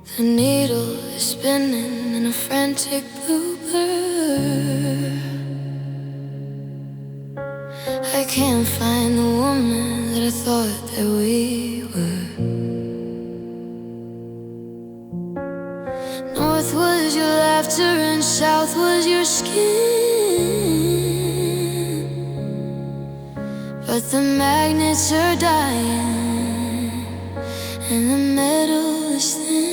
The needle is spinning in a frantic bluebird. I can't find the woman that I thought that we were. North was your laughter and south was your skin. But the magnets are dying and the metal is thin.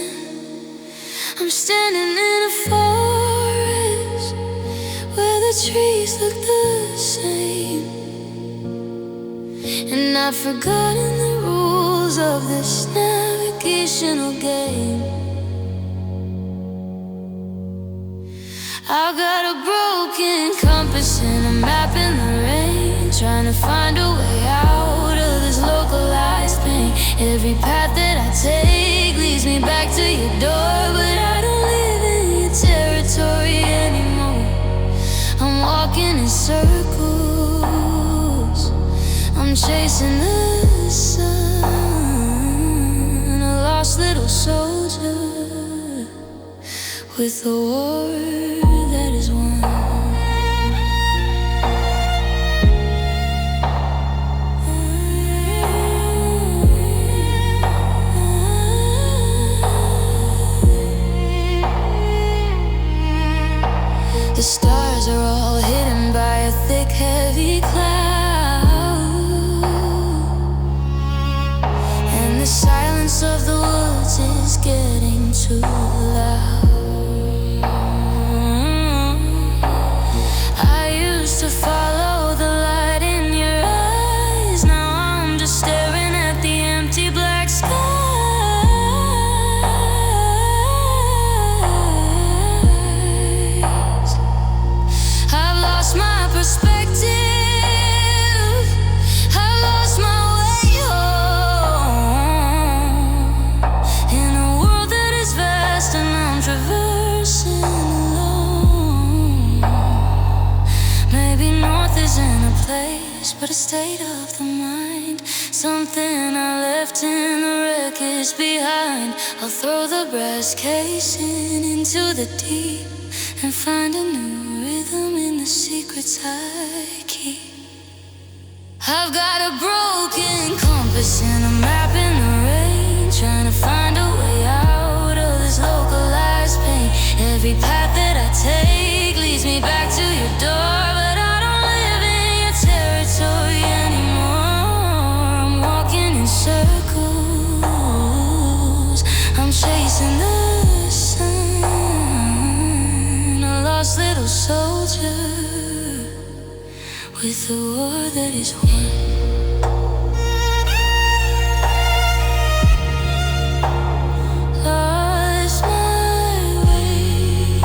I'm standing in a forest where the trees look the same, and I've forgotten the rules of this navigational game. I've got a broken compass and a map in the rain, trying to find a way out of this localized pain. Every path that I take leads me back to your door, but I don't live in your territory anymore. I'm walking in circles, I'm chasing the sun, a lost little soldier with a war that is won. The stars are all hidden by a thick, heavy cloud, and the silence of the woods is getting too loud. I used to follow the light in your eyes, now I'm just staring at the empty black sky. Perspective, I've lost my way home in a world that is vast and I'm traversing alone. Maybe north isn't a place, but a state of the mind, something I left in the wreckage behind. I'll throw the brass casing into the deep and find a new rhythm in the secrets I keep. I've got a broken compass and a map in the rain, trying to find a way out of this localized pain. Every path that I take leads me back to your door, but I don't live in your territory anymore. I'm walking in circles, I'm chasing the sun, a lost little soldier with a war that is won. Lost my way.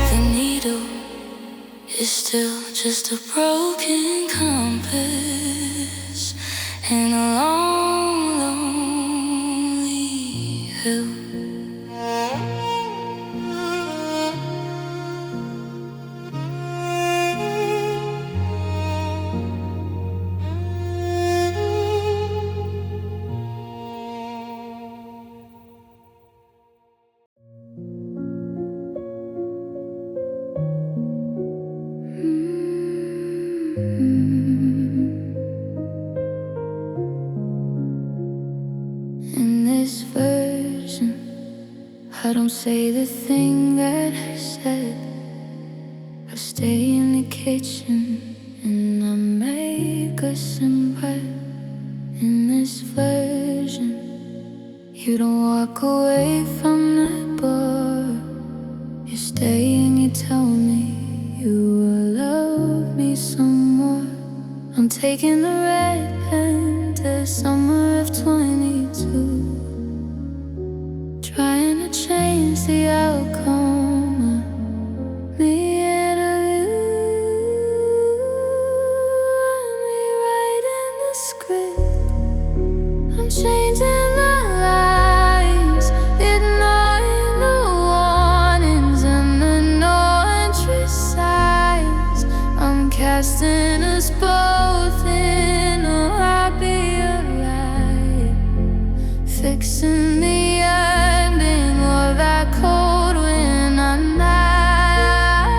The needle is still just a broken compass and a long, lonely hill. In this version, I don't say the thing that I said. I stay in the kitchen and I make us some bread. In this version, you don't walk away from the bar. You stay and you tell me you will love me some more. I'm taking the red pen to summer of 22, trying to change the outcome of the interview. I'm rewriting the script, I'm changing the lines, ignoring the warnings and the no entry signs. I'm casting us both in a fixing the ending of that cold winter night.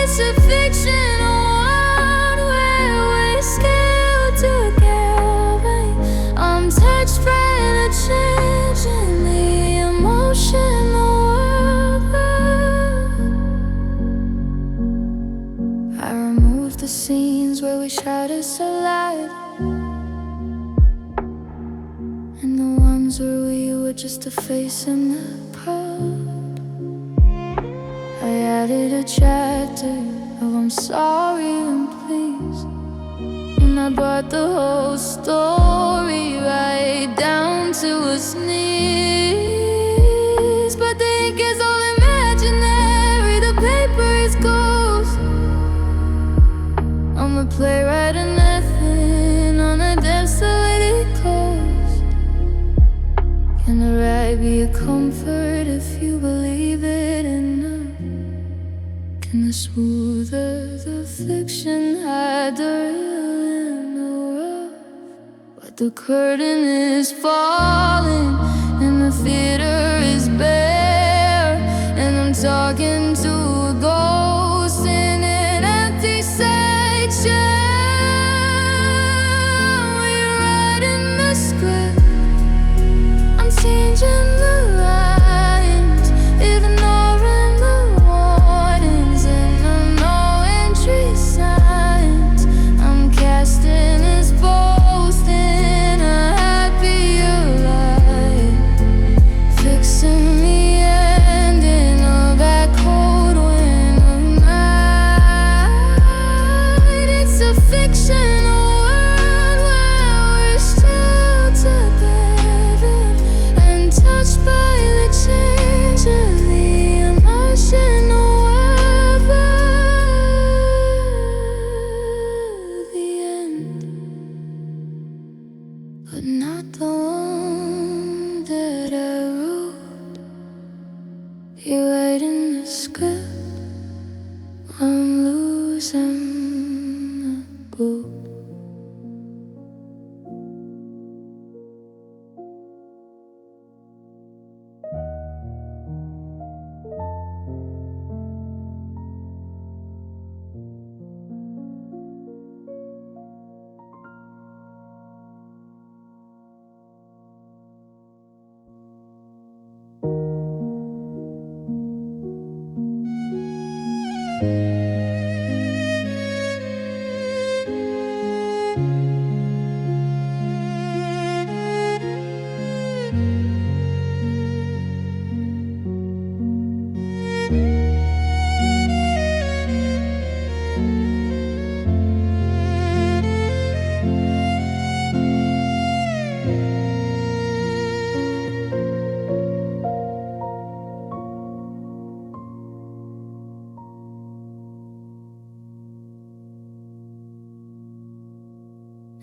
It's a fictional world where we're scared together. I'm touched by the change in the emotional world. I removed the scenes where we shouted so loud, and the ones where we were just a face in the crowd. I added a chapter of I'm sorry and please, and I brought the whole story right down to its knees. But the ink is all imaginary, the paper is ghost. I'm a playwright and nothing on a depths that let it close. Can the ride be a comfort if you believe it enough? Can the smoother the fiction hide the real in the rough? But the curtain is falling and the theater is bare, and I'm talking to a ghost in an empty section. We're writing the script, I'm changing the lines, ignoring the warnings and the no entry signs. I'm casting us both in a happier light, fixing the ending of that cold winter night. It's a fictional world where we're still together and touched by the change of the emotional weather. The end, but not the one that I wrote. You're writing the script, I'm losing the boat.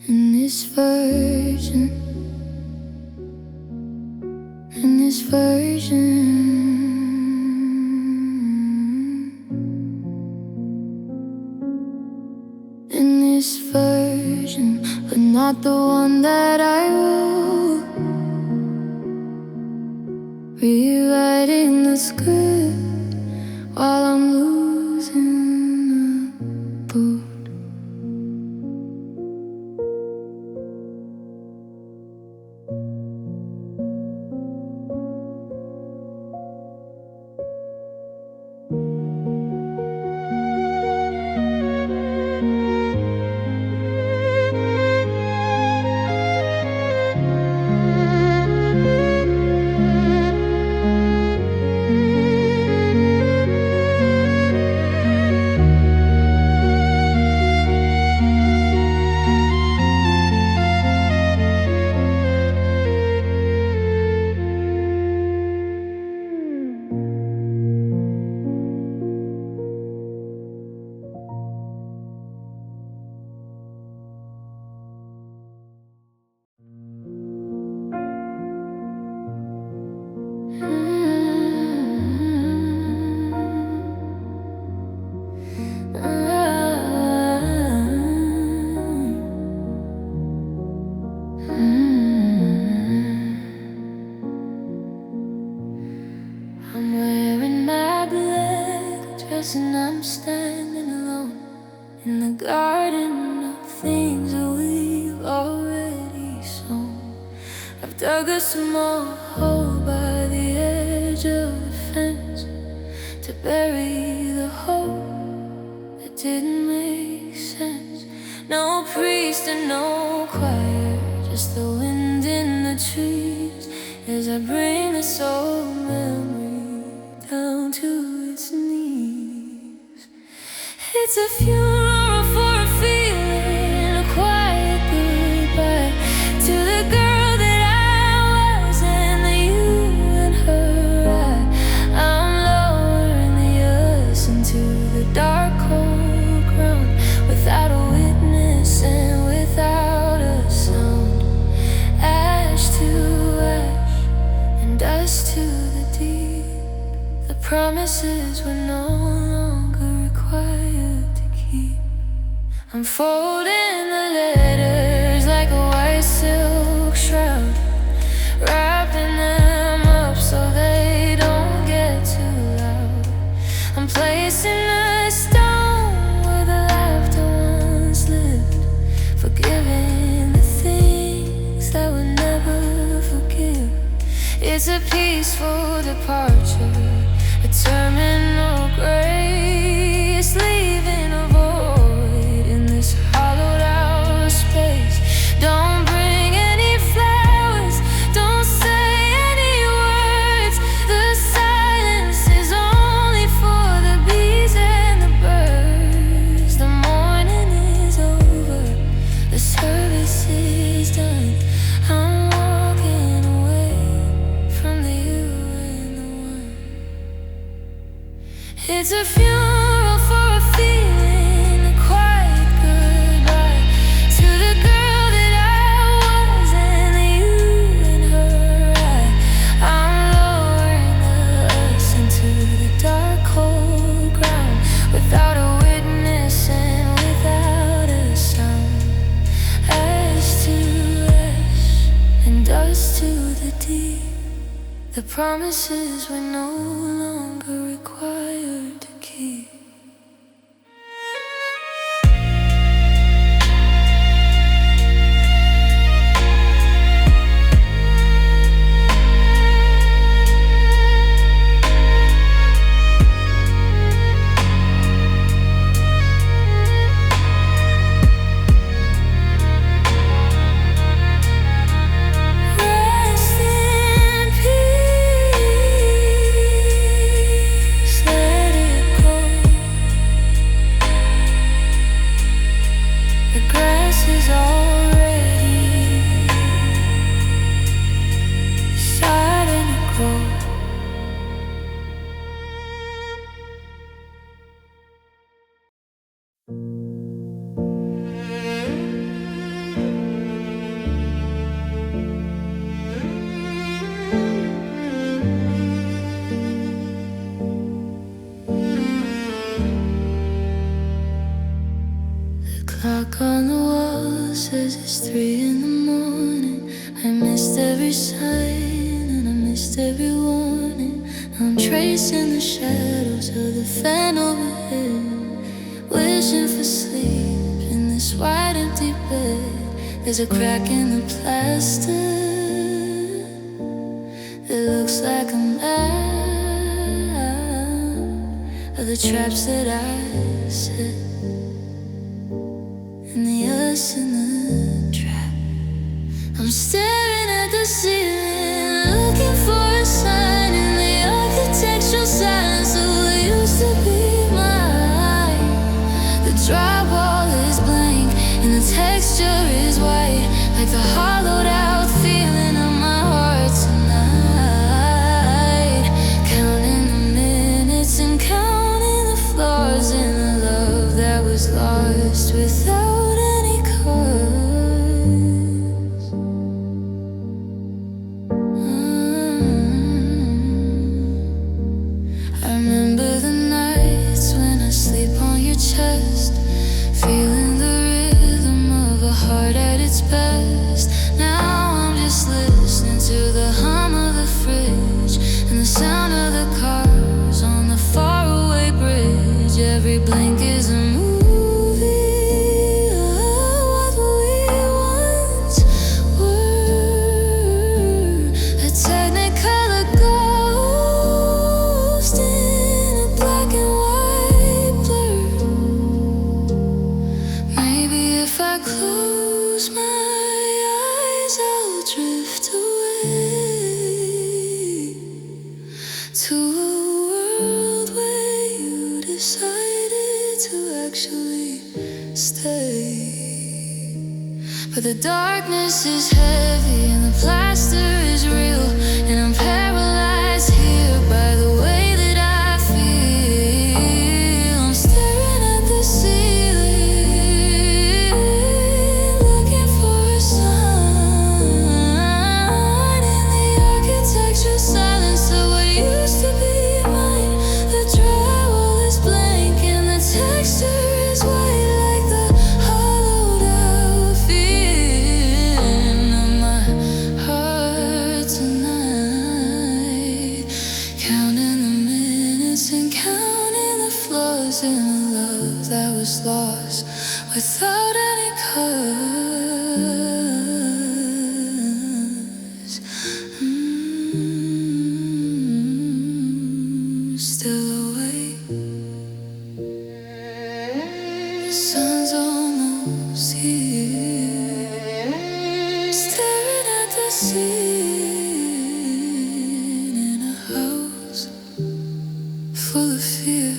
In this version, in this version, in this version, but not the one that I wrote. Rewriting the script while I'm losing the boat. garden of things that we've already sown. I've dug a small hole by the edge of the fence to bury the hope that didn't make sense. No priest and no choir, just the wind in the trees as I bring this old memory down to its knees. It's a funeral for a feeling, a quiet goodbye to the girl that I was and the you and her. I'm lowering the ice into the dark cold ground without a witness and without a sound. Ash to ash and dust to the deep. The promises were no longer required to keep. I'm folding the letters like a white silk shroud, wrapping them up so they don't get too loud. I'm placing a stone where the laughter once lived, forgiving the things that would never forgive. It's a peaceful departure, a terminal grace, leaving a void in this hollowed out space. Don't bring any flowers, don't say any words. The silence is only for the bees and the birds. The morning is over, the service is done. I'm walking away from the you and the one. It's a funeral for a feeling, a quiet goodbye to the girl that I was and the you and her. I'm lowering us into the dark cold ground without a witness and without a sound. Ash to ash and dust to the deep. The promises were no longer required to keep. Rest in peace, let it go. The grass is already starting to grow. Clock on the wall says it's 3 in the morning. I missed every sign and I missed every warning. I'm tracing the shadows of the fan overhead, wishing for sleep in this wide empty bed. There's a crack in the plaster that looks like a map of the traps that I set and the us in the trap. I'm staring at the ceiling, looking for a sign in the architectural silence of what used to be mine. The drywall is blank and the texture is white, like the hollowed out feeling of my heart tonight. Counting the minutes and counting the flaws in the love that was lost without any cause. I remember the nights when I sleep on your chest, feeling the rhythm of a heart at its best. Now If I close my eyes, I'll drift away to a world where you decided to actually stay. But the darkness is heavy and the plaster is real, and I'm paralyzed here by the way that I feel. I'm staring at the ceiling, looking for a sign in the architecture silence of what used to be mine. The drywall is blank and the texture is white, like the hollowed out feeling of my heart tonight. Counting the minutes and counting the flaws in a love that was lost without any cause. Still awake. The sun's almost here. Staring at the scene in a house full of fear.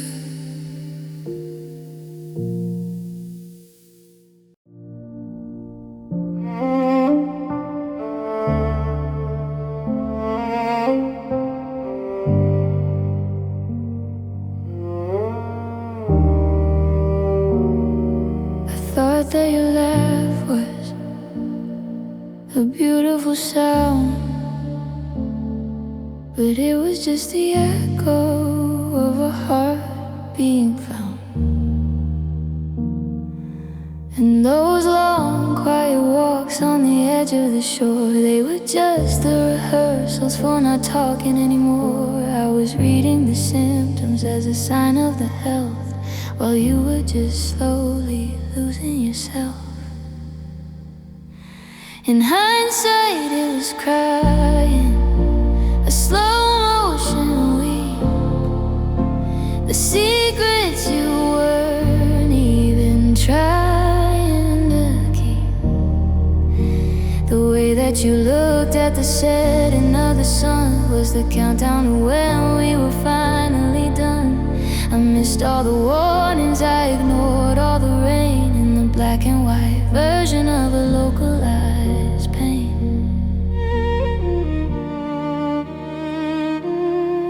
I thought that your laugh was a beautiful sound, but it was just the echo of a heart being found. And those long, quiet walks on the edge of the shore, they were just the rehearsals for not talking anymore. I was reading the symptoms as a sign of the health, while you were just slowly losing yourself. In hindsight, it was crying, a slow motion weep, the secrets you weren't even trying to keep. The way that you looked at the setting of the sun was the countdown to when we were finally done. I missed all the warnings, I ignored all the rain in the black and white version of a localized pain.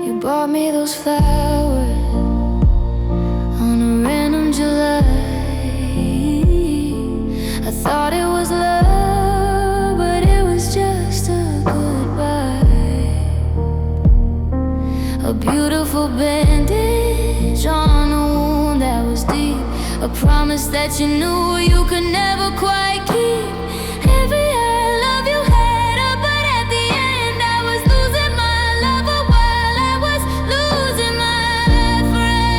You bought me those flowers on a random July. I thought it was love, but it was just a goodbye. A beautiful bandage on a wound that was deep, a promise that you knew you could never quite keep. Every I love you had up, but at the end I was losing my lover while I was losing my friend.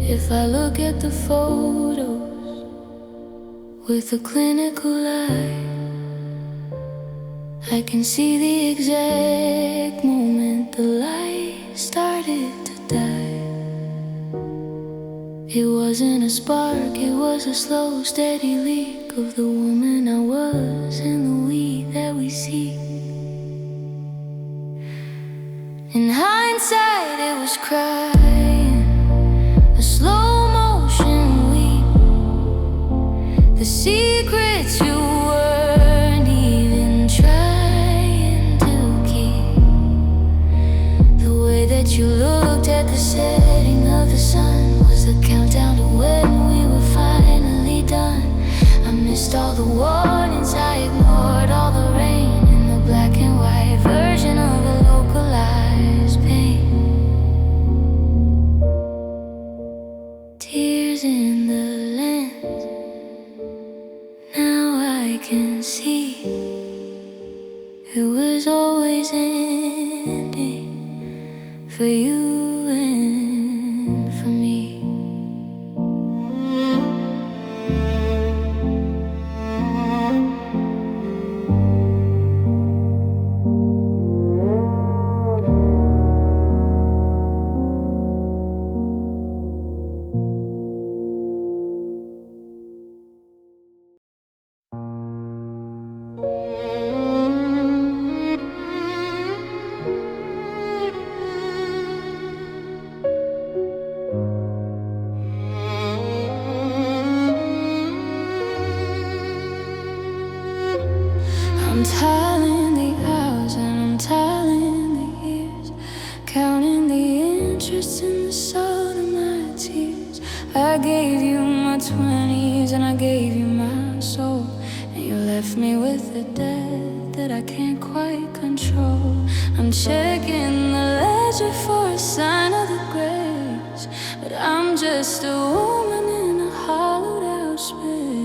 If I look at the photos with a clinical eye, I can see the exact moment the light started to die. It wasn't a spark, it was a slow, steady leak of the woman I was and the we that we seek. In hindsight, it was crying, a slow motion weep, the secrets you weren't even trying to keep. The way that you looked at the setting of the sun was the countdown to when we were finally done. I missed all the warnings, I ignored all the rain in the black and white version of a localized pain. Tears in the lens, now I can see it was always ending for you and for me. I'm tallying the hours and I'm tallying the years, counting the interest in the salt of my tears. I gave you my 20s and I gave you my soul, and you left me with a debt that I can't quite control. I'm checking the ledger for a sign of the grace, but I'm just a woman in a hollowed out space.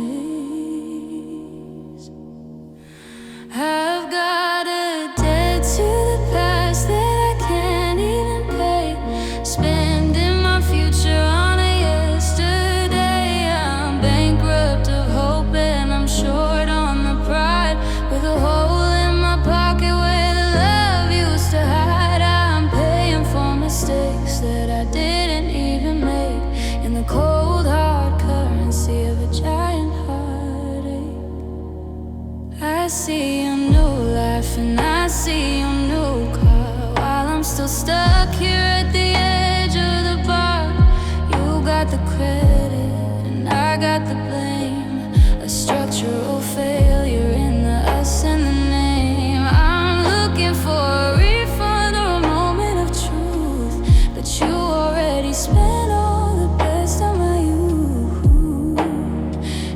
I've got a debt to the past that I can't even pay, spending my future on a yesterday. I'm bankrupt of hope and I'm short on the pride, with a hole in my pocket where the love used to hide. I'm paying for mistakes that I didn't even make, in the cold hard currency of a giant heartache. I see a new life and I see a new car, while I'm still stuck here at the edge of the bar. You got the credit and I got the blame, a structural failure in the us and the name. I'm looking for a refund or a moment of truth, but you already spent all the best of my youth.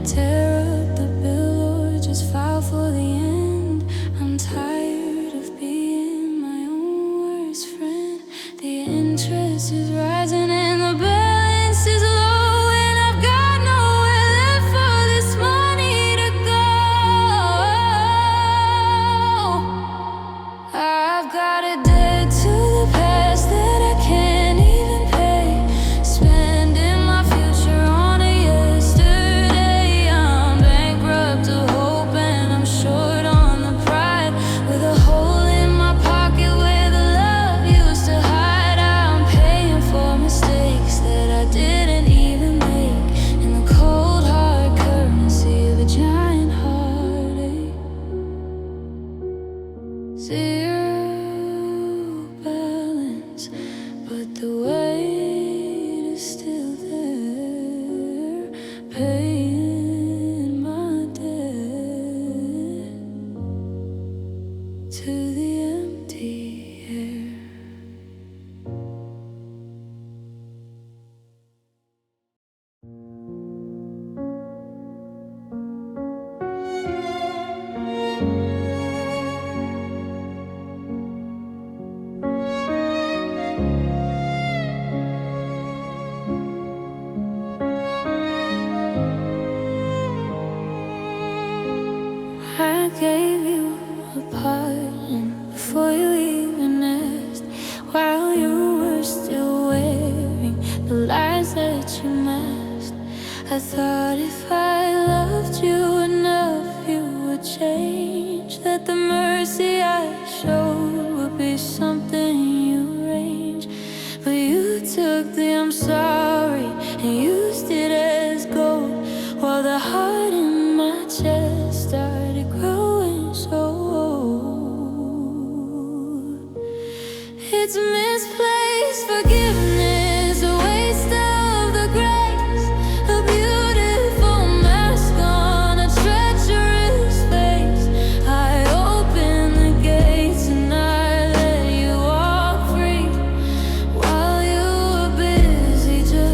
Tear up the bill or just file for the end. I'm tired of being my own worst friend. The interest is rising and the balance is low, and I've got nowhere left for this money to go. I've got a debt to the past that I can't even pay, spending my future on a yesterday. I'm bankrupt of hope and I'm short on the pride, with a hole in my pocket where the love used to hide. I'm paying for mistakes that I didn't even make, in the cold hard currency of a giant heartache. Zero balance, but the weight is still there, paying my debt to the empty air. I gave you a pardon before you even asked, while you were still wearing the lies that you masked. I thought if I loved you enough, you would change, that the mercy I showed would be something you arranged. But you took the I'm sorry and used it as gold, while the heart in my chest started growing so old. It's misplaced forgiveness, a waste of the grace, a beautiful mask on a treacherous face. I opened the gates and I let you walk free, while you were busy just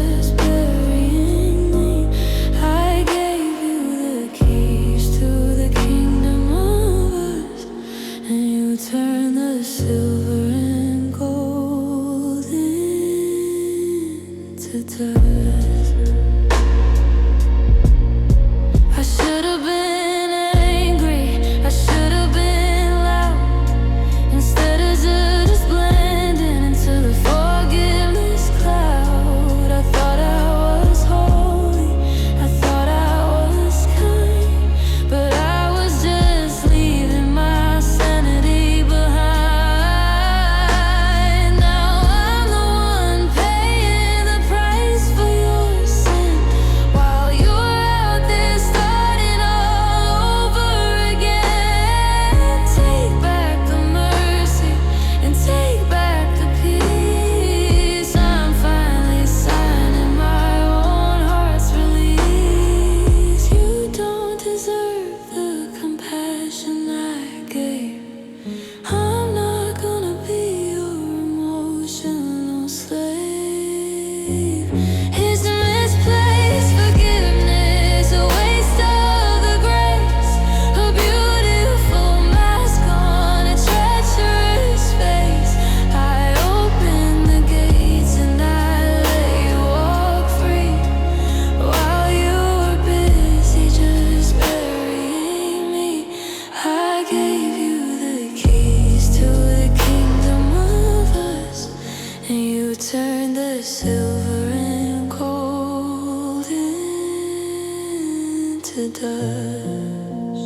touch.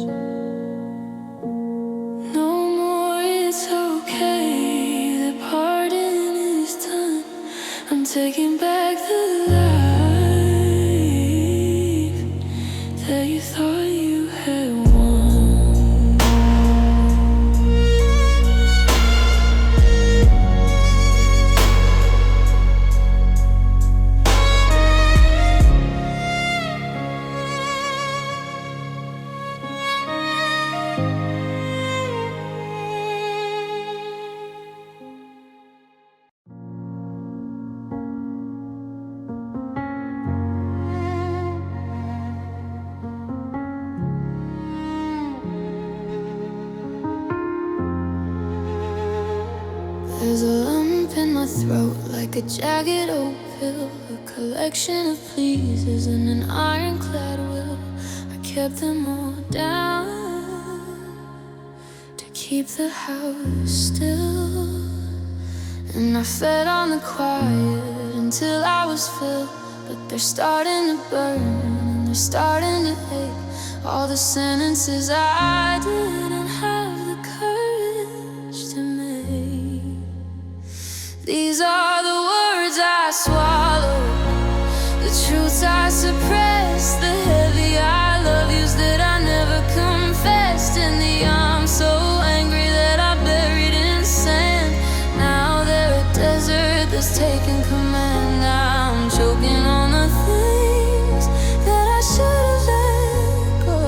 No more, it's okay. The pardon is done. I'm taking back the life that you thought you had won. There's a lump in my throat like a jagged old pill, a collection of pleases and an ironclad will. I kept them all down to keep the house still, and I fed on the quiet until I was filled. But they're starting to burn and they're starting to ache, all the sentences I didn't have the courage to make. These are the words I swallowed, the truths I suppressed, the heavy I love yous that I never confessed, and the I'm so angry that I buried in sand. Now they're a desert that's taking command. I'm choking on the things that I should have let go,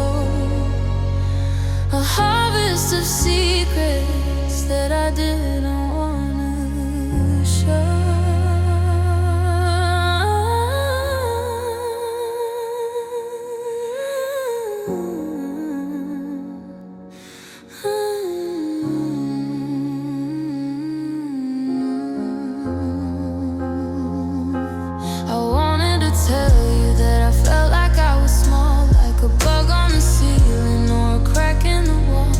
a harvest of secrets that I didn't wanna show. I wanted to tell you that I felt like I was small, like a bug on the ceiling or a crack in the wall.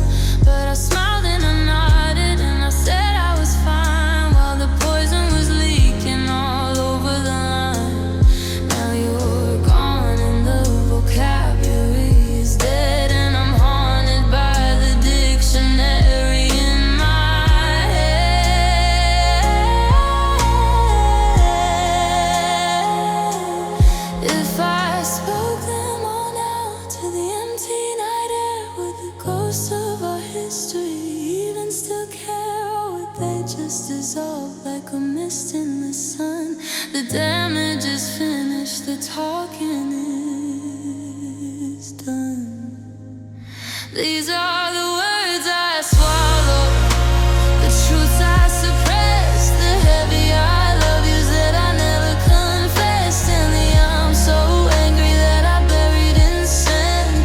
But I smiled and I nodded and I said I was fine, while the poison was leaking all over the line. Now you're gone and the vocabulary is dead, and I'm haunted by the dictionary in my head. If I spoke them all now to the empty night air, would the ghosts of our history even still care, or would they just dissolve like a mist in the sun? The damage is finished, the talking is done. These are the words I swallow, the truths I suppress, the heavy I love yous that I never confessed, and the I'm so angry that I buried in sand.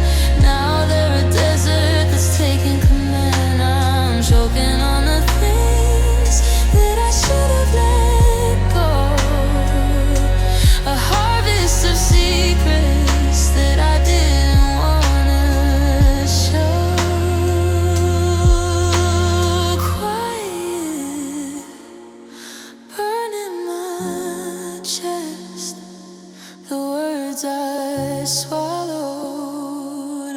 Now they're a desert that's taking command. I'm choking on the things that I should have let go, a harvest of secrets that I didn't wanna show. Quiet, burning my chest. The words I swallowed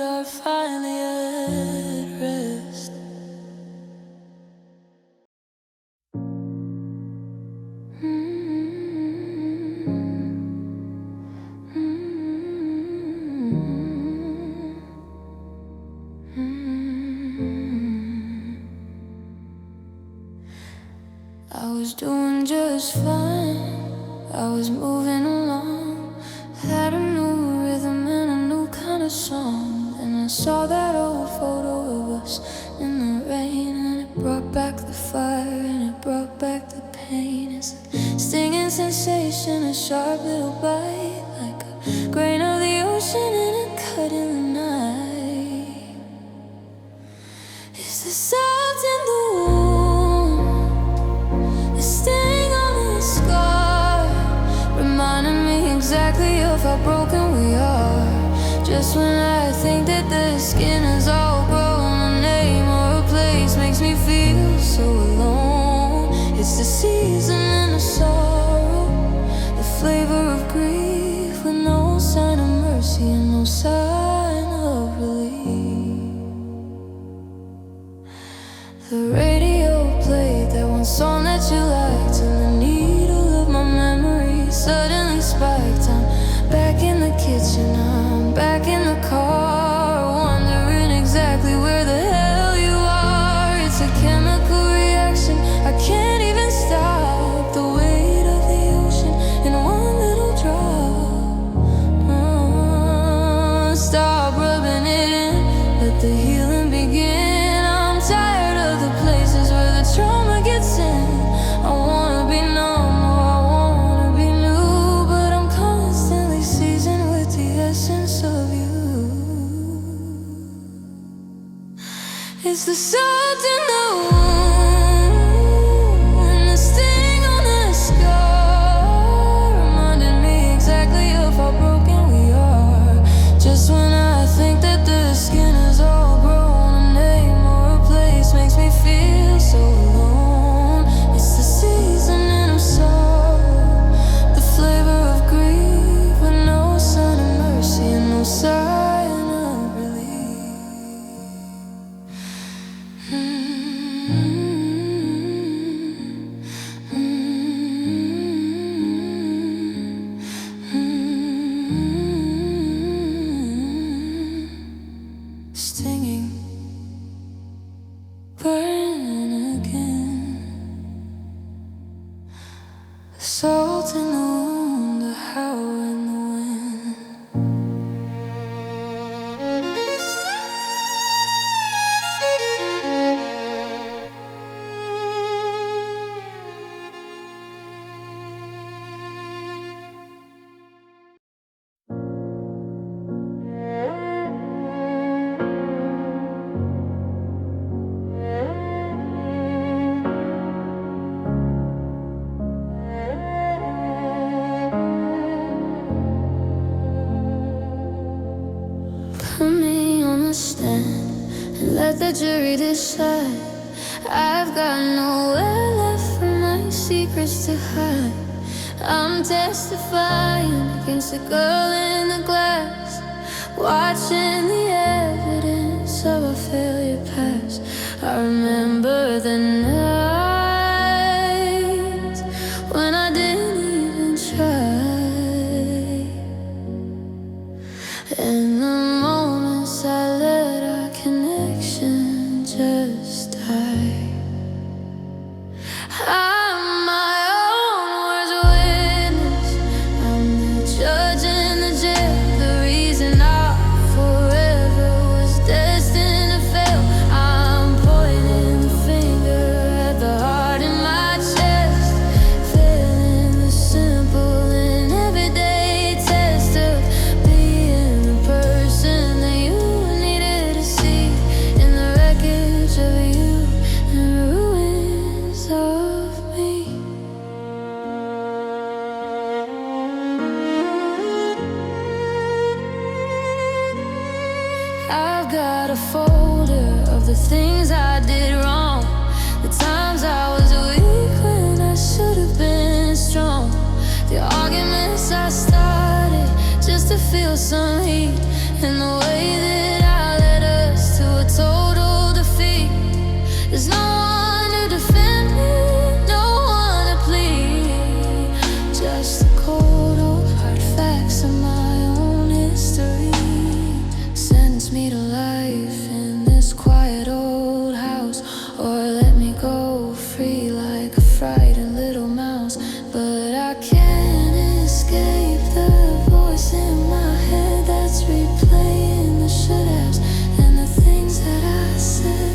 are finally at rest. I was doing just fine, I was moving along, had a new rhythm and a new kind of song. And I saw that old photo of us in the rain, and it brought back the fire and it brought back the pain. It's a stinging sensation, a sharp little bite, like a grain of the ocean in a cut in the night. It's the salt in the wound, the sting on the scar, reminding me exactly of how broken we are. Just when I think that the skin is all grown, a name or a place makes me feel so alone. It's the season and the sorrow, the flavor of grief, with no sign of mercy and no sign of The radio played that one song that you liked, and the needle of my memory suddenly spiked. I'm back in the kitchen, I'm back in the car, wondering exactly where the hell you are. It's a chemical reaction, I can't even stop. The weight of the ocean in one little drop. Stop rubbing it in, let the healing begin. I'm tired of the places where the trauma gets in. I wanna be numb, or I wanna be new, but I'm constantly seasoned with the essence of you. It's the salt in the wound and the sting on the scar, reminding me exactly of how broken we are. Just when I think that the skin is all grown, a name or a place makes me feel so alone. It's the seasoning of sorrow, the flavor of grief, with no sign of mercy and no sign of relief. Stinging, burning again. The salt in the wound, the howl in the wind. Put me on the stand and let the jury decide. I've got nowhere left for my secrets to hide. I'm testifying against the girl in the glass, watching the evidence of a failure pass. I remember the nights when I didn't even try, and the moments I let our connection just die. I'm my own worst witness, I'm the judge in the jail, the reason I forever was destined to fail. I'm pointing the finger at the heart in my chest, failing the simple and everyday test of being the person that you needed to see in the wreckage of you and ruins of me. I've got a folder of the things I did wrong, the times I was weak when I should have been strong, the arguments I started just to feel some heat, and the way that I led us to a total defeat. There's no one to defend me, no one to plead, just the cold old hard facts of my own history. Sentence me to life in this quiet old house, or let me go free like a frightened little mouse. But I can't escape the voice in my head that's replaying the should-haves and the things that I said.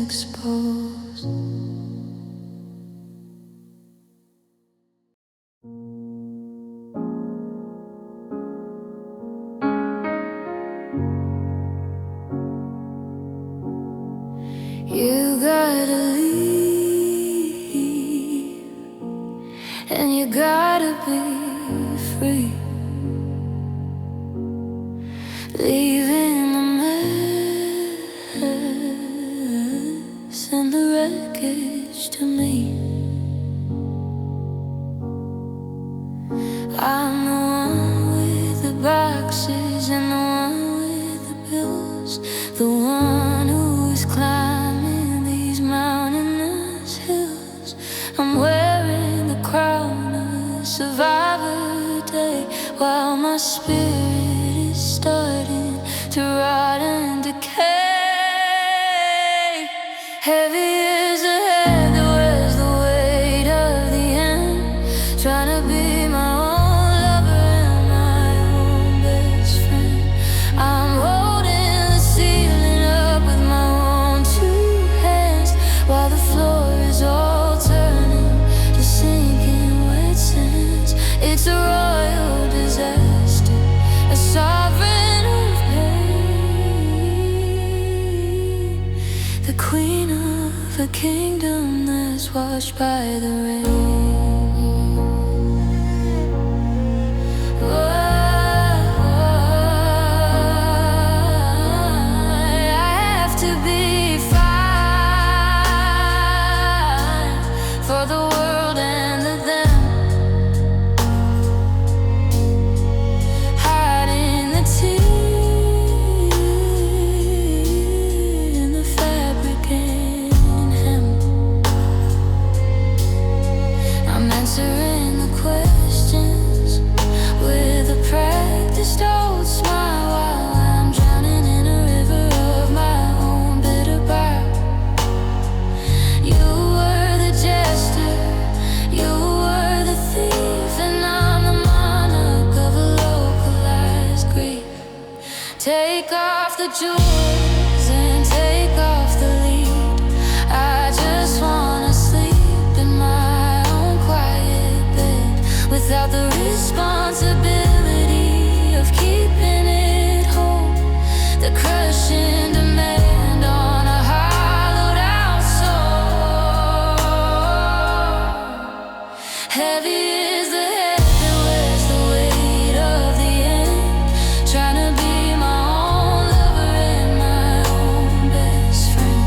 exposed. You gotta leave, and you gotta be free, leaving the mess and the wreckage to me. I'm the one with the boxes and the one with the pills, the one who is climbing these mountainous hills. I'm wearing the crown of survivor day, while my spirit is starting to rot and decay. Heavy is the head that wears the weight of the end, trying to be my own lover and my own best friend. I'm holding the ceiling up with my own two hands, while the floor is all turning to sinking wet sands. It's a royal disaster, a sovereign of pain, the queen of a kingdom that's washed by the rain. I have to be fine for the world and the them, hiding the tea in the fabric and hem. I'm answering the questions with a practiced old smile, while I'm drowning in a river of my own bitter birth. You were the jester, you were the thief, and I'm the monarch of a localized grief. Take off the jewels and take off the lead. I just wanna sleep in my own quiet bed, without the responsibility of keeping it whole, the crushing demand on a hollowed out soul. Heavy is the head that wears the weight of the end, trying to be my own lover and my own best friend.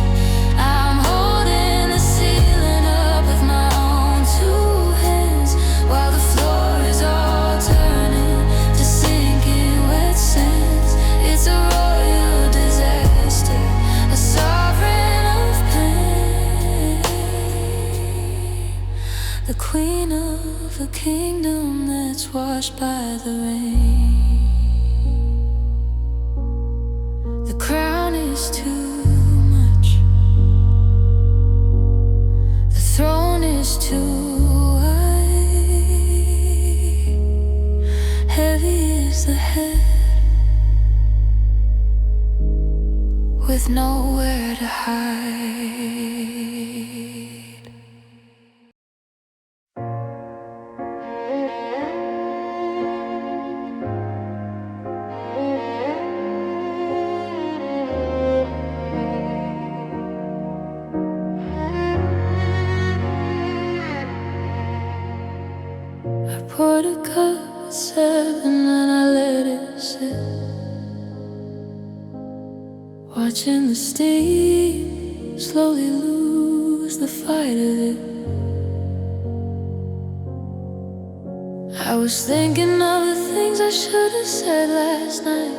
I'm holding the ceiling up with my own two hands, while the floor is all turning to sinking wet sands. It's a royal disaster, a sovereign of pain, the queen of a kingdom that's washed by the rain. The crown is too much, the throne is too high. Heavy is the head with nowhere to hide. I poured a cup at 7 and I let it sit, watching the steam slowly lose the fight of it. I was thinking of the things I should have said last night,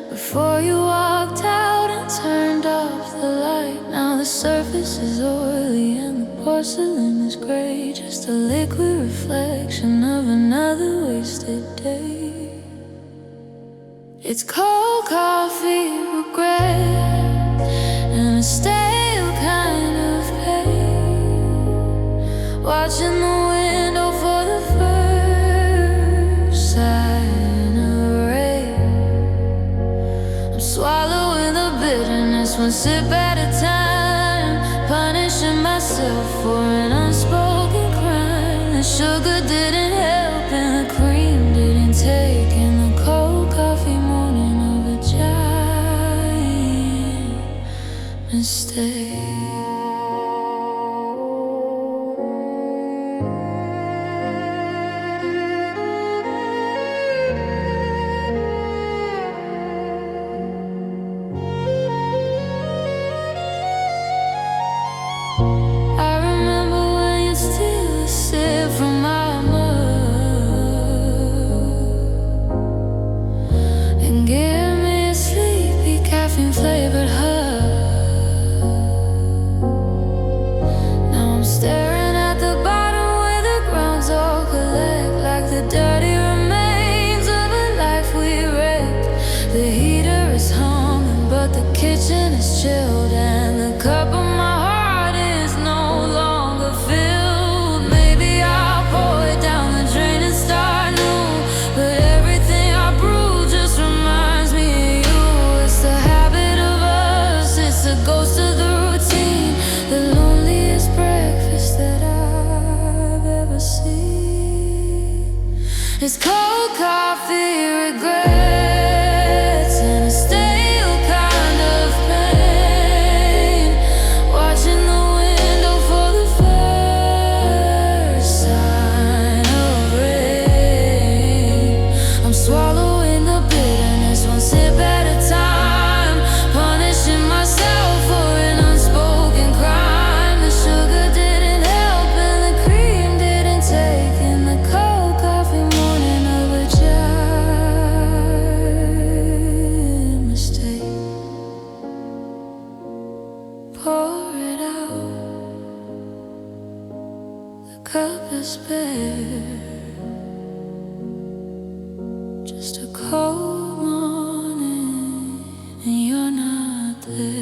before you walked out and turned off the light. Now the surface is oily and the porcelain is gray, just a liquid reflection of another wasted day. It's cold coffee, regret, and a stale kind of pain, watching the window for the first sign of rain. I'm swallowing the bitterness one sip at a time, punishing myself for an unspoken crime. The sugar didn't help and the cream didn't take, and the cold coffee morning of a giant mistake. Kitchen is chilled and the cup of my heart is no longer filled. Maybe I'll pour it down the drain and start new, but everything I brew just reminds me of you. It's the habit of us, it's the ghost of the routine, the loneliest breakfast that I've ever seen. It's cold coffee, regrets, and a stale kind of pain. Watching the window for the first sign of rain. I'm swallowing the bitterness one sip at a time, punishing myself for an unspoken crime. The sugar didn't help and the cream didn't take, in the cold coffee morning of a giant mistake. Pour it out, the cup is bare. Just a cold morning and you're not there.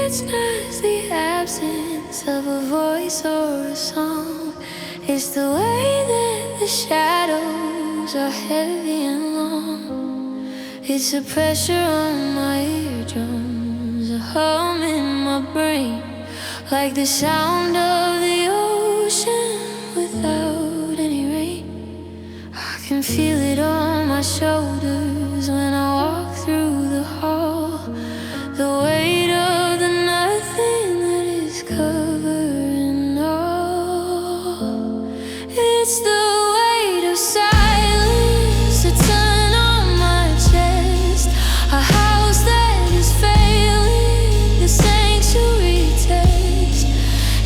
It's not the absence of a voice or a song, it's the way that the shadows are heavy and long. It's the pressure on my eardrums, a hum in my brain, like the sound of the ocean without any rain. I can feel it on my shoulders when I walk through the hall, the weight of the nothing that is covering all. It's the weight of silence, a ton on my chest, a house that is failing, the sanctuary test.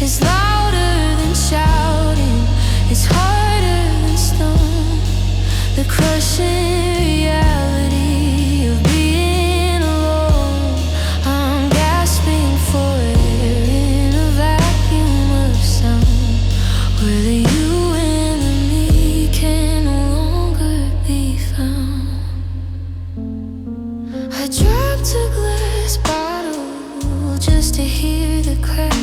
It's louder than shouting, it's harder than stone, the crushing reality of being alone. I'm gasping for air in a vacuum of sound, where the you and the me can no longer be found. I dropped a glass bottle just to hear the crack,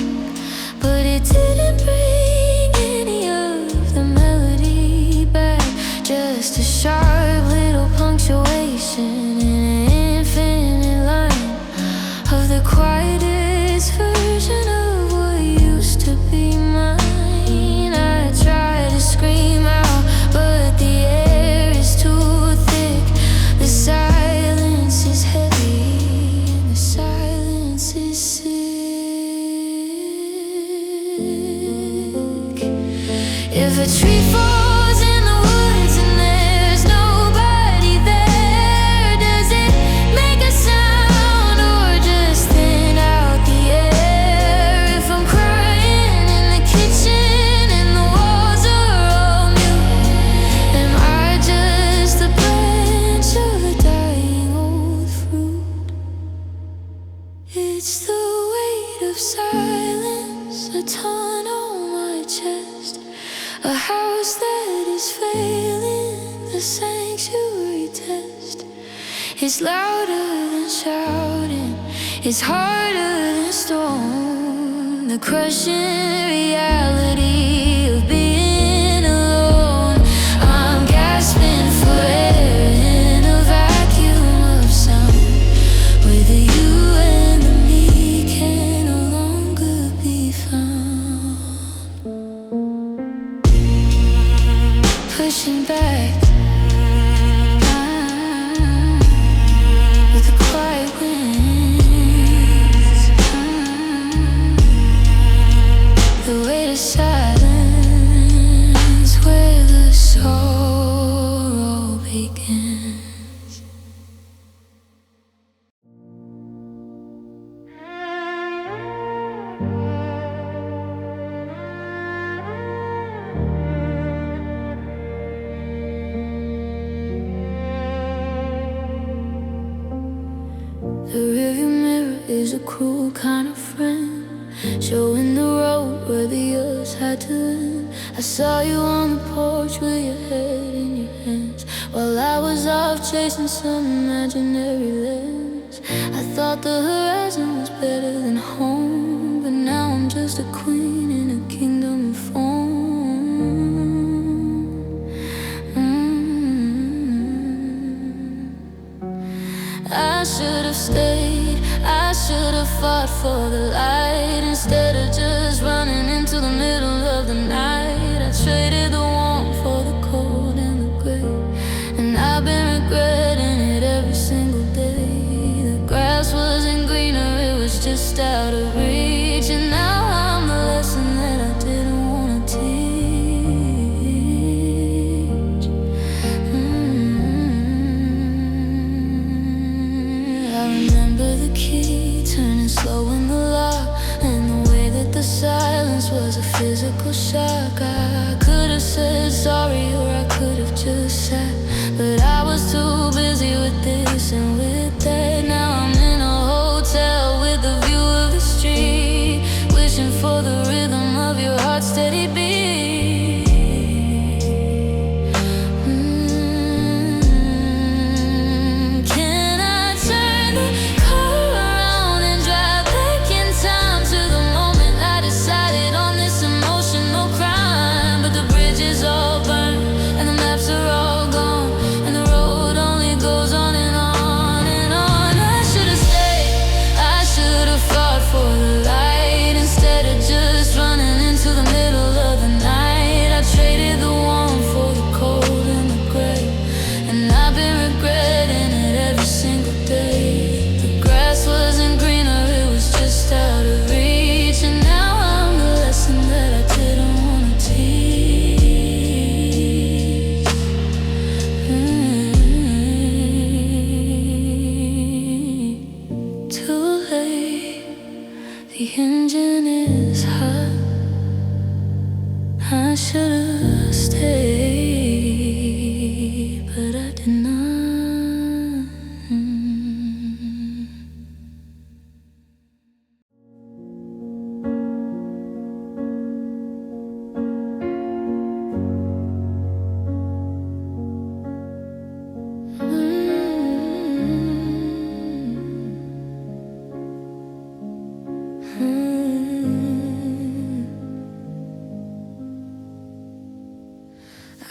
but it didn't bring any of the melody back. Just a sharp little punctuation in an infinite line of the quietest version of what used to be mine. I try to scream out, but the air is too thick. The silence is heavy and the silence is sick. If a tree falls in the woods and there's nobody there, does it make a sound or just thin out the air? If I'm crying in the kitchen and the walls are all new, am I just a branch of a dying old fruit? It's the weight of silence, a ton on my chest, A house that is failing the sanctuary test. It's louder than shouting, it's harder than stone. The crushing reality of being alone. I'm gasping for air in a vacuum of sound, where the you and the me can no longer be found. Pushing back with the quiet winds, the weight of silence, where the sorrow begins. The rearview mirror is a cruel kind of friend, showing the road where the others had to end. I saw you on the porch with your head in your hands, while I was off chasing some imaginary lens. I thought the horizon was better than home, but now I'm just a queen in a kingdom of foam. I should have stayed, I should have fought for the light, instead of just running into the middle of the night. I traded the warmth for the cold and the gray, and I've been regretting it every single day. The grass wasn't greener, it was just out of reach, and now I'm the lesson that I didn't want to teach. I remember the key turning slow in the lock, and the way that the silence was a physical shock. I could have said sorry, or I could have just sat, but I was too busy with this and with that. Now I'm in a hotel with a view of the street, wishing for the rhythm of your heart's steady beat. Can I turn the car around and drive back in time to the moment I decided on this emotional crime? But the bridges all burned and the maps are all gone, and the road only goes on and on and on. I should have stayed, I should have fought for the light, instead of just running into the middle of the night. I traded the warmth for the cold and the gray, and I've been regretting it every single day. The grass wasn't greener, it was just out of reach, and now I'm the lesson that I didn't want to teach. Too late, the engine is hot. I should have stayed, but I did not.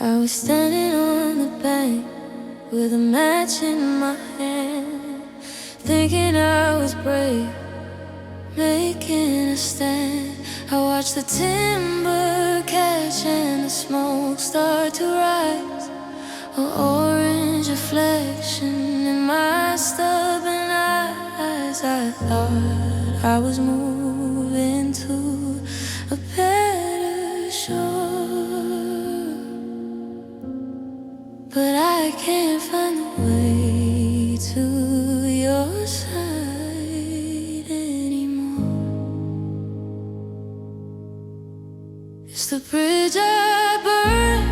I was standing on the bank with a match in my hand, thinking I was brave, making a stand. I watched the timber catch and the smoke start to rise, an orange reflection in my stubborn eyes. I thought I was moving to a better shore, but I can't find the way to your side anymore. It's the bridge I burned,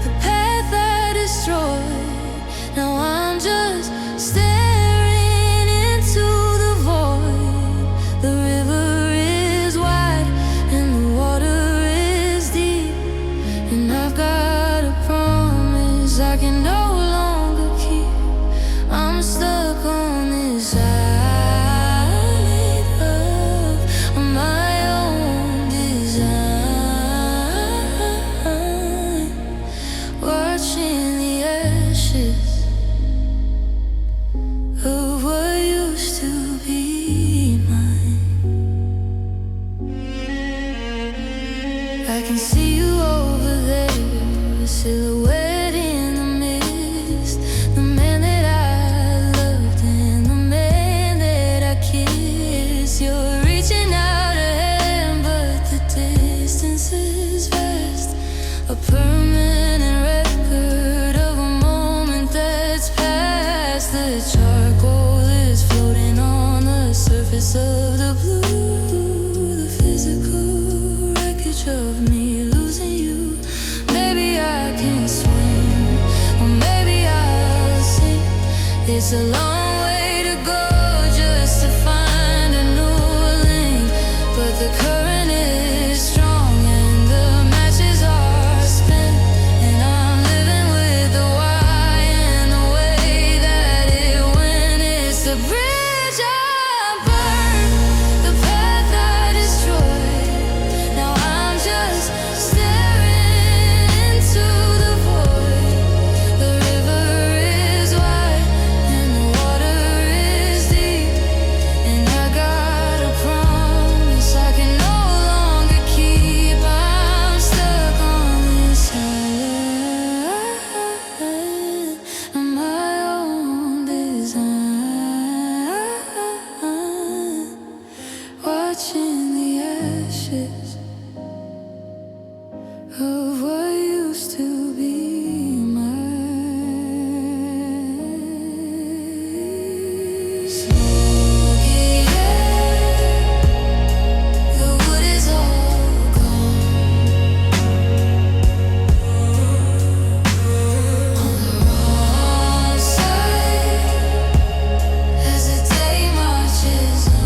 the path I destroyed. Now I'm just staring into the void. The river is wide and the water is deep, can see you over there, a silhouette in the mist. The man that I loved and the man that I kissed. You're reaching out a hand, but the distance is vast. A permanent record of a moment that's past. The charcoal is floating on the surface of the blue. The physical wreckage of me losing you. Maybe I can swim, or maybe I'll sink. It's a long way to go just to find a new link, but the current is strong and the matches are spent, and I'm living with the why and the way that it went. It's the bridge I burned, the path I destroyed. Now I'm just staring into the void. The river is wide and the water is deep, and I got a promise I can no longer keep. I'm stuck on this island of my own design, watching the ashes of what used to be mine. Smoky air, the wood is all gone. On the wrong side as the day marches on.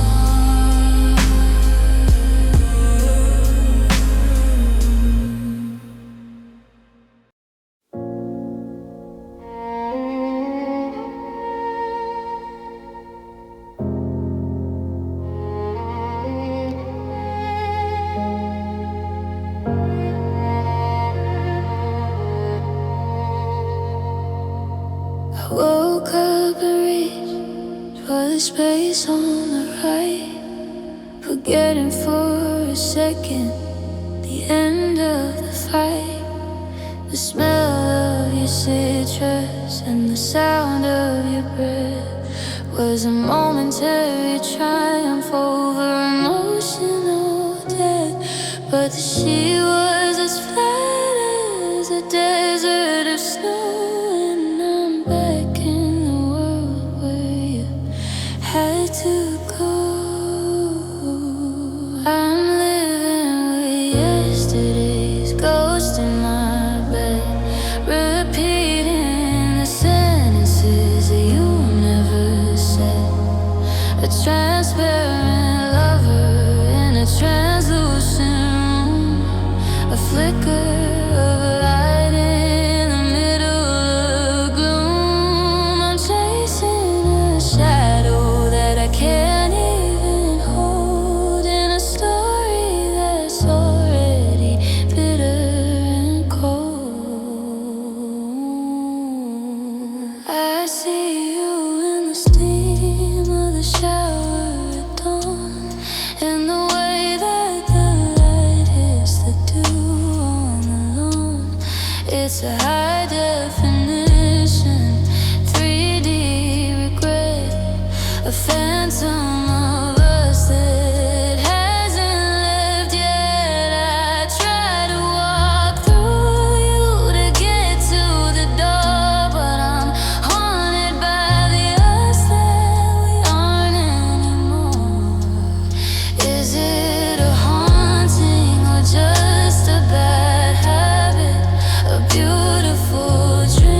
I woke up and reached for the space on the right, forgetting for a second the end of the fight. The smell of your citrus and the sound of your breath was a momentary triumph over emotional death. But the she was as flat as a desert of snow, and I'm back in the world where you had to go. I'm living with yesterday's ghost in my bed, repeating the sentences that you never said. A transparent lover in a translucent room, a flicker of a light in the middle of gloom. I'm chasing a shadow that I can't even hold, in a story that's already bitter and cold. I see you in the steam of the shower at dawn, and the way that the light hits the dew on the lawn. It's a high definition 3D regret, a phantom of us that hasn't left yet. I try to walk through you to get to the door, but I'm haunted by the us that we aren't anymore. Is it a haunting or just a bad habit? A beautiful dream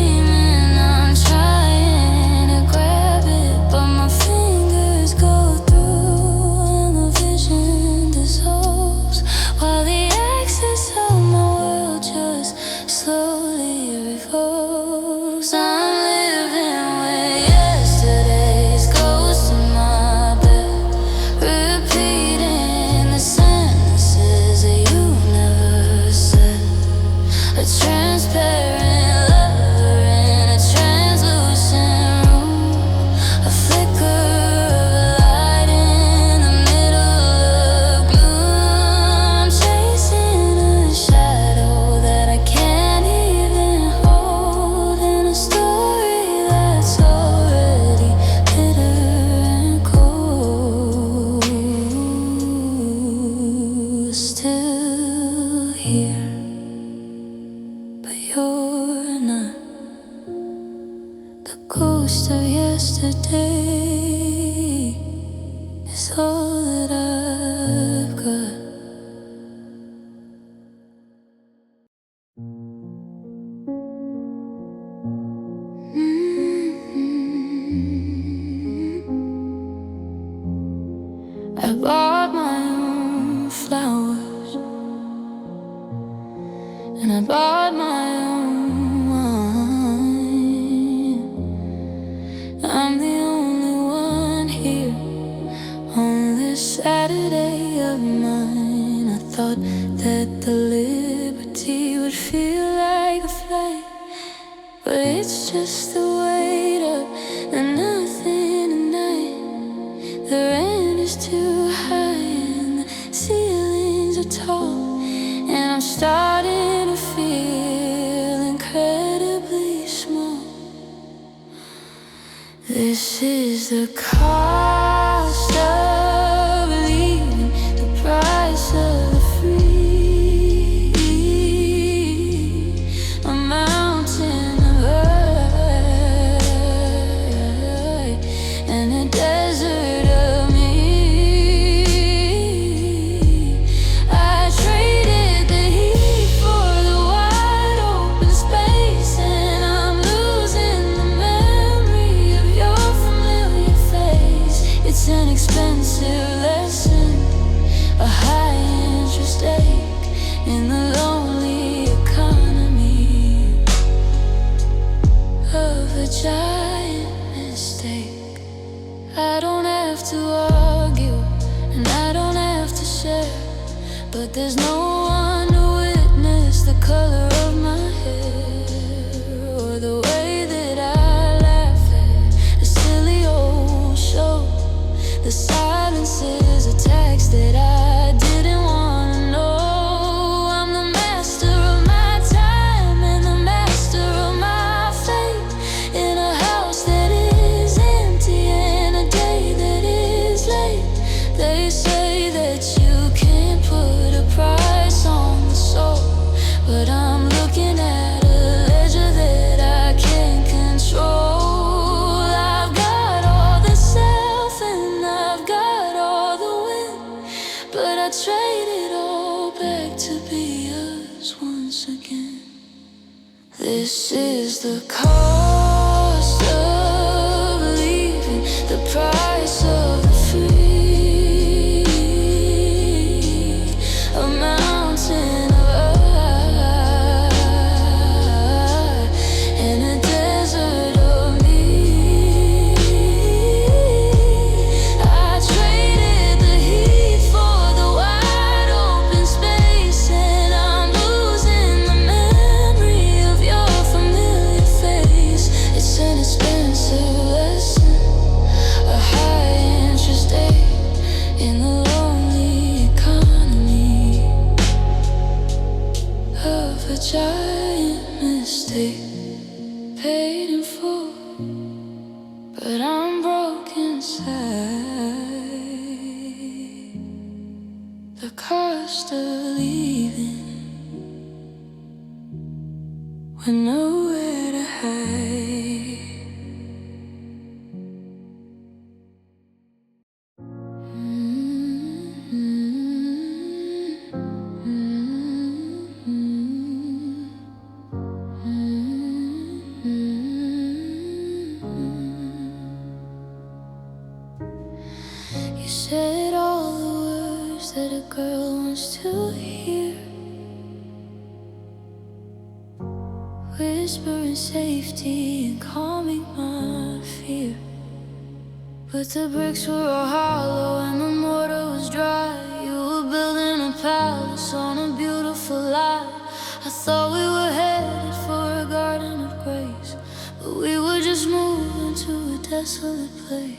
here, but you're not. The ghost of yesterday is all that I've got. I bought my own flowers, and I bought my own wine. I'm the only one here on this Saturday of mine. I thought that the liberty would feel like a flight, but it's just the weight of the nothing tonight. The rent is too high and the ceilings are tall, and I'm starting to feel incredibly small. This is the cost of leaving, the price of the free, a mountain of hurt and a desert of me. I traded the heat for the wide open space, and I'm losing the memory of your familiar face. It's an expensive lesson, a high interest ache in the lonely economy of a giant mistake. I don't have to argue and I don't have to share, but there's no one to witness the color of my hair or the way that I laugh at a silly old show. The silence is a text that I didn't want to know. I'm the master of my time and the master of my fate, in a house that is empty and a day that is late. They say that you can't put a price on the soul, but I'm looking at a ledger that I can't control. I've got all the self and I've got all the wind, but I trade it all back to be us once again. This is the cost of leaving, the price of the free, a mountain of earth and a desert of me. I traded the heat for the wide open space, and I'm losing the memory of your familiar face. It's an expensive lesson, a high interest ache in the lonely economy of a giant mistake. Paid in full, but I'm broken inside. The cost of leaving with nowhere to hide. You said all the words that a girl wants to hear, whispering safety and calming my fear. But the bricks were all hollow and the mortar was dry. You were building a palace on a beautiful lie. I thought we were headed for a garden of grace, but we were just moving to a desolate place.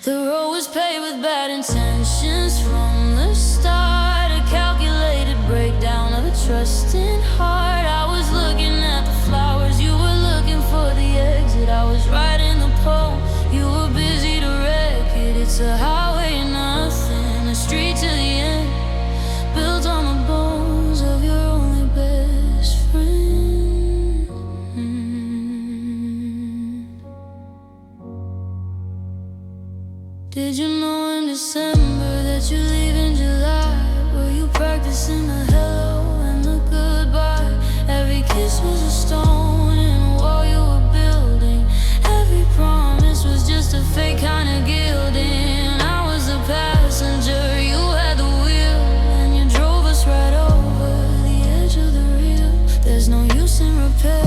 The road was paved with bad intentions from the start, a calculated breakdown of a trusting heart. I was looking at the flowers, you were looking for the exit. I was writing the poem, you were busy to wreck it. It's a highway, nothing, a street to the end, built on a boat. repair,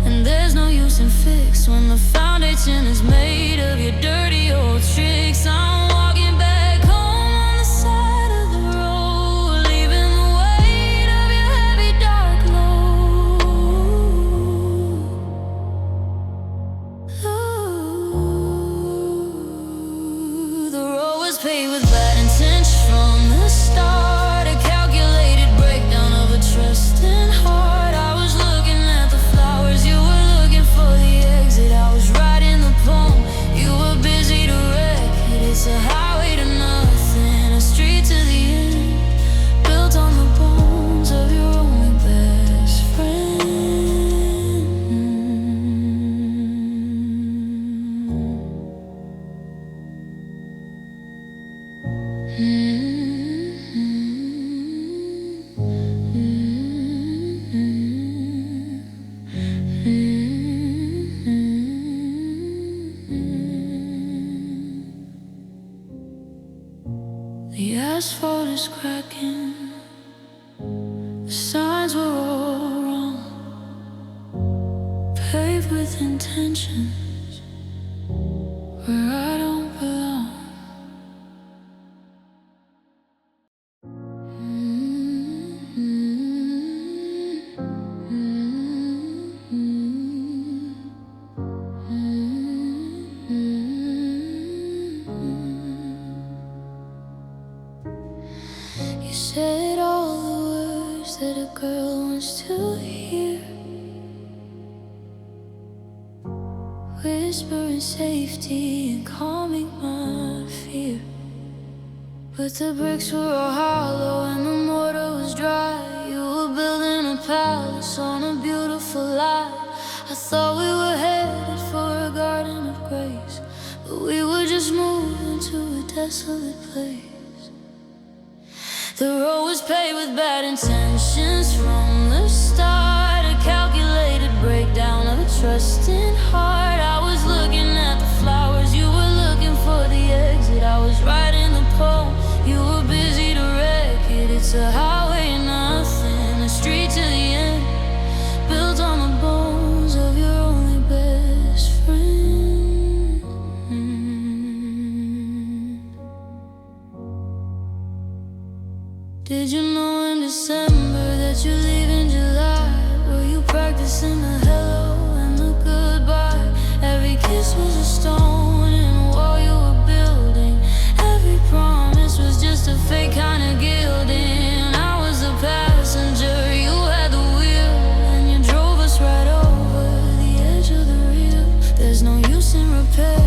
and there's no use in fix when the foundation is made of your dirty old tricks. I'm walking back home on the side of the road, leaving the weight of your heavy dark load. Ooh, the road was paved with bad intentions from the start, a calculated breakdown of a trusting heart. I was looking at the flowers, you were looking for the exit. I was writing the poem, you were busy to wreck it. It's a highway to nothing, a street to the end, built on the bones of your only best friend. The asphalt is cracking, the signs were all wrong, paved with intentions where I don't belong. You said all the words that a girl wants to hear, whispering safety and calming my fear. But the bricks were all hollow and the mortar was dry. You were building a palace on a beautiful lie. I thought we were headed for a garden of grace, but we were just moving to a desolate place. The road was paved with bad intentions from the start, a calculated breakdown of a trusting heart. I was looking at the flowers, you were looking for the exit. I was writing the poem, you were busy to wreck it. It's a highway to nothing, a street to the end, built on the bones of your only best friend. Did you know in December that you leave in July? Were you practicing the hello and the goodbye? Every kiss was a stone in a wall you were building. Every promise was just a fake kind of gilding. I was the passenger, you had the wheel, and you drove us right over the edge of the real. There's no use in repair,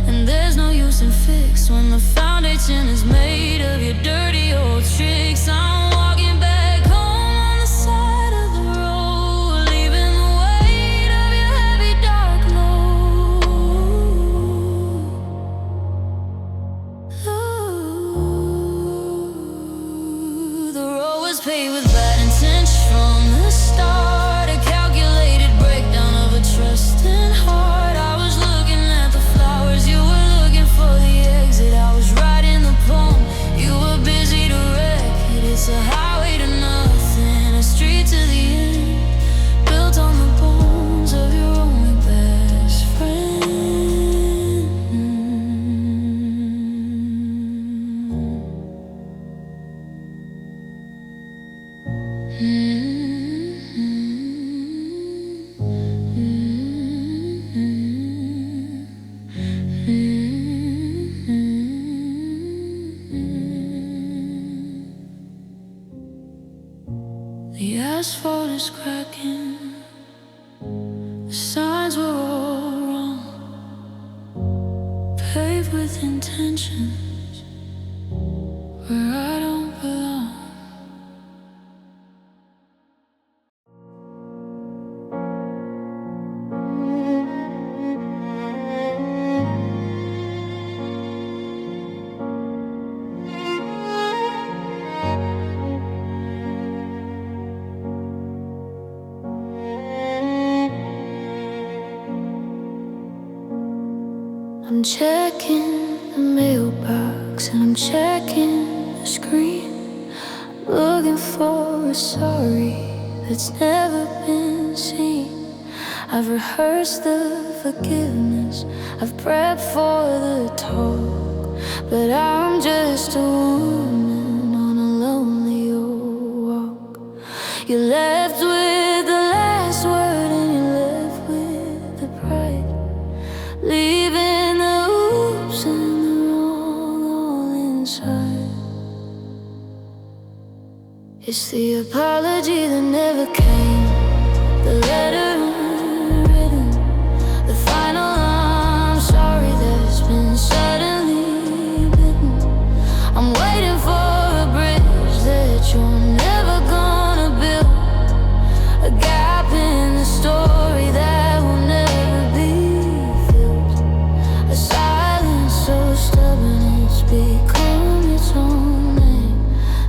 and there's no use in fix when the foundation is made of your dirty old tricks. I'm walking back home on the side of the road, leaving the weight of your heavy dark load. Ooh, the road was paved with bad intentions from the start, a calculated breakdown of a trusting heart. I was looking at the flowers, you were looking for the exit. I was writing the poem, you were busy to wreck it. It's a highway to nothing, a street to the end, built on the bones of your only best friend. The asphalt is cracking, the signs were all wrong, paved with intentions where I don't belong. I'm checking the mailbox and I'm checking the screen, looking for a sorry that's never been seen. I've rehearsed the forgiveness, I've prepped for the talk, but I'm just a woman on a lonely old walk. You left with the last word and you left with the pride, leaving the oops and the wrong all inside. It's the apology that never came, the letter unwritten, the final I'm sorry that's been suddenly bitten. I'm waiting for a bridge that you're never gonna build, a gap in the story that will never be filled, a silence so stubborn it's become its own name,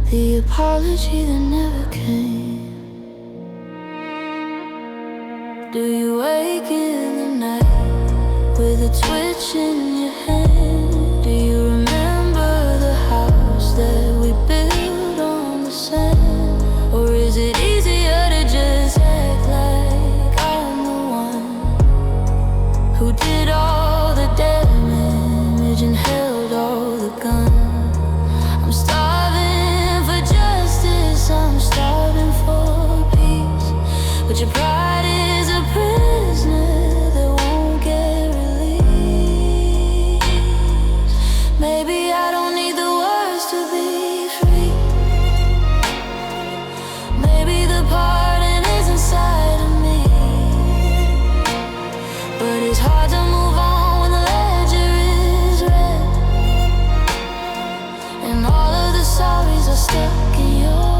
the apology that never came. Do you wake in the night with a twitch in your hand? Do you remember the house that we built on the sand? Or is it easier to just act like I'm the one who did all the damage and held all the guns? I'm starving for justice, I'm starving for peace, but your pride is a prisoner that won't get released. Maybe I don't need the words to be free. Maybe the pardon is inside of me, but it's hard to move on when the ledger is red, and all of the sorries are stuck in your